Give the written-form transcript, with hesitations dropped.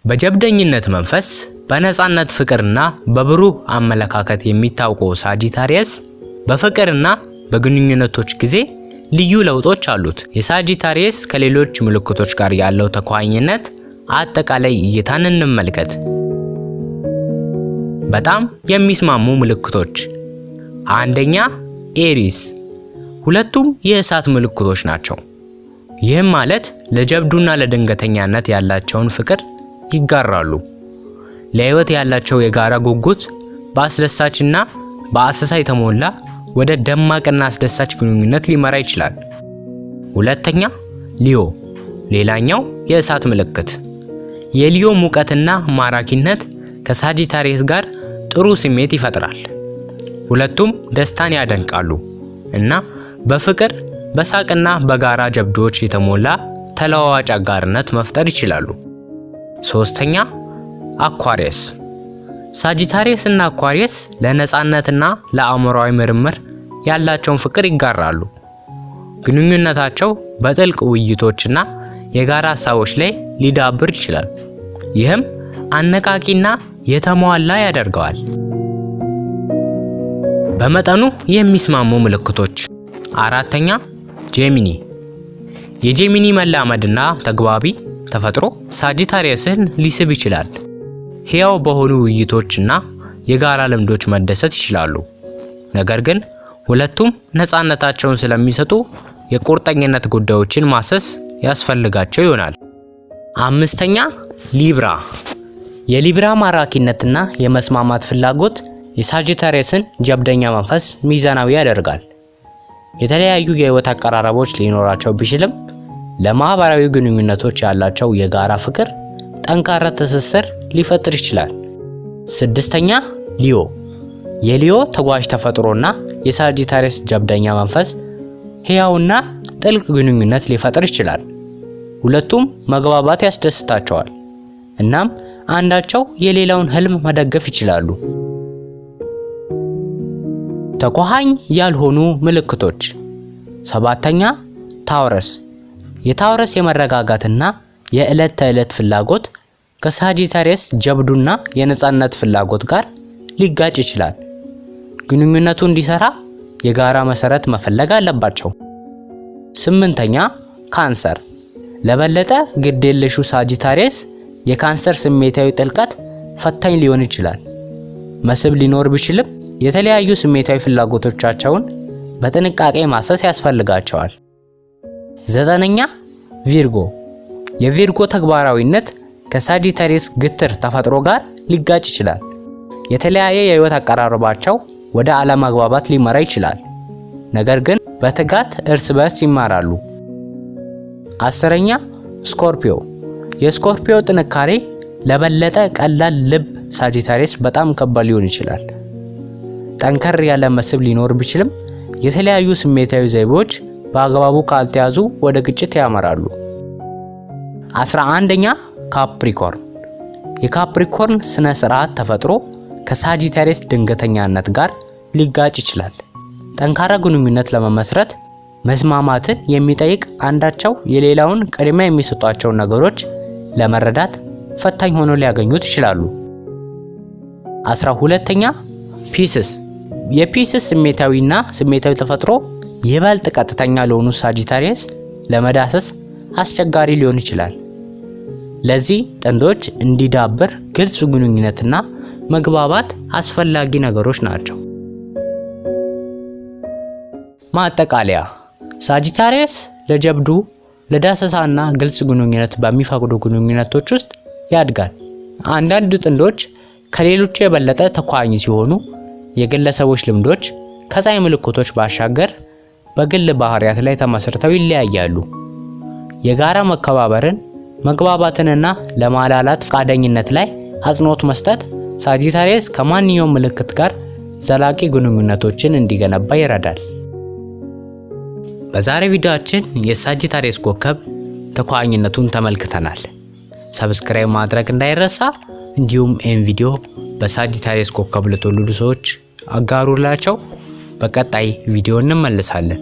በጀብደኝነት መንፈስ በነፃነት ፍቅርና በብሩህ አመለካከት የሚታወቀው ሳጂታሪየስ በፍቅርና በግንኙነቶች ጊዜ ልዩ ለውጦች አሉት። የሳጂታሪየስ ከሌሎች ምልክቶች ጋር ያለው ተኳኋኝነት አጠቃላይ እይታን እንመልከት። በጣም የሚስማሙ ምልክቶች። አንደኛ ኤሪስ፣ ሁለቱም የእሳት ምልክቶች ናቸው። ይህም ማለት ለጀብዱና ለድንገተኛነት ያላቸውን ፍቅር ይጋራሉ። ለህይወት ያላቸው የጋራ ጉጉት በአስደሳችና በአሰሳ የተሞላ ወደ ደማቅና አስደሳች ግንኙነት ሊመራ ይችላል። ሁለተኛ ሊዮ፣ ሌላኛው የእሳት ምልክት። የሊዮ ሙቀትና ማራኪነት ከሳጂታሪየስ ጋር ጥሩ ስሜት ይፈጥራል። ሁለቱም ደስታን ያደንቃሉ እና በፍቅር በሳቅና በጋራ ጀብዶች የተሞላ ተለዋዋጭ አጋርነት መፍጠር ይችላሉ። ሶስተኛ አኳሪየስ። ሳጂታሪየስ እና አኳሪየስ ለነፃነትና ለአእምሮአዊ ምርምር ያላቸውን ፍቅር ይጋራሉ። ግንኙነታቸው በጥልቅ ውይይቶችና የጋራ ሀሳቦች ላይ ሊዳብር ይችላል። ይህም አነቃቂና የተሟላ ያደርገዋል። በመጠኑ የሚስማሙ ምልክቶች። አራተኛ ጄሚኒ። የጄሚኒ መላመድና ተግባቢ ተፈጥሮ ሳጂታሪየስን ሊስብ ይችላል። ሕያው በሆኑ ውይይቶችና የጋራ ልምዶች መደሰት ይችላሉ። ነገር ግን ሁለቱም ነፃነታቸውን ስለሚሰጡ የቁርጠኝነት ጉዳዮችን ማሰስ ያስፈልጋቸው ይሆናል። አምስተኛ ሊብራ። የሊብራ ማራኪነትና የመስማማት ፍላጎት የሳጂታሪየስን ጀብደኛ መንፈስ ሚዛናዊ ያደርጋል። የተለያዩ የህይወት አቀራረቦች ሊኖራቸው ቢችልም ለማህበራዊ ግንኙነቶች ያላቸው የጋራ ፍቅር ጠንካራ ትስስር ሊፈጥር ይችላል። ስድስተኛ ሊዮ። የሊዮ ተጓዥ ተፈጥሮና የሳጂታሪየስ ጀብደኛ መንፈስ ሕያውና ጥልቅ ግንኙነት ሊፈጥር ይችላል። ሁለቱም መግባባት ያስደስታቸዋል፣ እናም አንዳቸው የሌላውን ህልም መደገፍ ይችላሉ። ተኳኋኝ ያልሆኑ ምልክቶች። ሰባተኛ ታውረስ። የታውረስ የመረጋጋትና የዕለት ተዕለት ፍላጎት ከሳጂታሪየስ ጀብዱና የነፃነት ፍላጎት ጋር ሊጋጭ ይችላል። ግንኙነቱ እንዲሰራ የጋራ መሰረት መፈለግ አለባቸው። ስምንተኛ ካንሰር። ለበለጠ ግዴለሹ ሳጂታሪየስ የካንሰር ስሜታዊ ጥልቀት ፈታኝ ሊሆን ይችላል። መስህብ ሊኖር ቢችልም የተለያዩ ስሜታዊ ፍላጎቶቻቸውን በጥንቃቄ ማሰስ ያስፈልጋቸዋል። ዘጠነኛ ቪርጎ። የቪርጎ ተግባራዊነት ከሳጂታሪየስ ግትር ተፈጥሮ ጋር ሊጋጭ ይችላል። የተለያየ የህይወት አቀራረባቸው ወደ አለመግባባት ሊመራ ይችላል፣ ነገር ግን በትጋት እርስ በርስ ይማራሉ። አስረኛ ስኮርፒዮ። የስኮርፒዮ ጥንካሬ ለበለጠ ቀላል ልብ ሳጂታሪየስ በጣም ከባድ ሊሆን ይችላል። ጠንከር ያለ መስህብ ሊኖር ቢችልም የተለያዩ ስሜታዊ ዘይቤዎች በአግባቡ ካልተያዙ ወደ ግጭት ያመራሉ። 11ኛ ካፕሪኮርን። የካፕሪኮርን ስነ ስርዓት ተፈጥሮ ከሳጂታሪየስ ድንገተኛነት ጋር ሊጋጭ ይችላል። ጠንካራ ግንኙነት ለመመስረት መስማማትን የሚጠይቅ አንዳቸው የሌላውን ቅድሚያ የሚሰጧቸው ነገሮች ለመረዳት ፈታኝ ሆኖ ሊያገኙት ይችላሉ። 12ኛ ፒስስ። የፒስስ ስሜታዊ ተፈጥሮ ይበልጥ ቀጥተኛ ለሆኑ ሳጂታሪየስ ለመዳሰስ አስቸጋሪ ሊሆን ይችላል። ለዚህ ጥንዶች እንዲዳብር ግልጽ ግንኙነትና መግባባት አስፈላጊ ነገሮች ናቸው። ማጠቃለያ፣ ሳጂታሪየስ ለጀብዱ፣ ለዳሰሳና ግልጽ ግንኙነት በሚፈቅዱ ግንኙነቶች ውስጥ ያድጋል። አንዳንድ ጥንዶች ከሌሎቹ የበለጠ ተኳኋኝ ሲሆኑ የግለሰቦች ልምዶች ከፀሐይ ምልክቶች ባሻገር በግል ባህሪያት ላይ ተመስርተው ይለያያሉ። የጋራ መከባበርን፣ መግባባትንና ለማላላት ፈቃደኝነት ላይ አጽንኦት መስጠት ሳጂታሪየስ ከማንኛውም ምልክት ጋር ዘላቂ ግንኙነቶችን እንዲገነባ ይረዳል። በዛሬ ቪዲዮአችን የሳጂታሪየስ ኮከብ ተኳኋኝነቱን ተመልክተናል። ሰብስክራይብ ማድረግ እንዳይረሳ፣ እንዲሁም ይህን ቪዲዮ በሳጂታሪየስ ኮከብ ለተወለዱ ሰዎች አጋሩላቸው። በቀጣይ ቪዲዮ እንመለሳለን።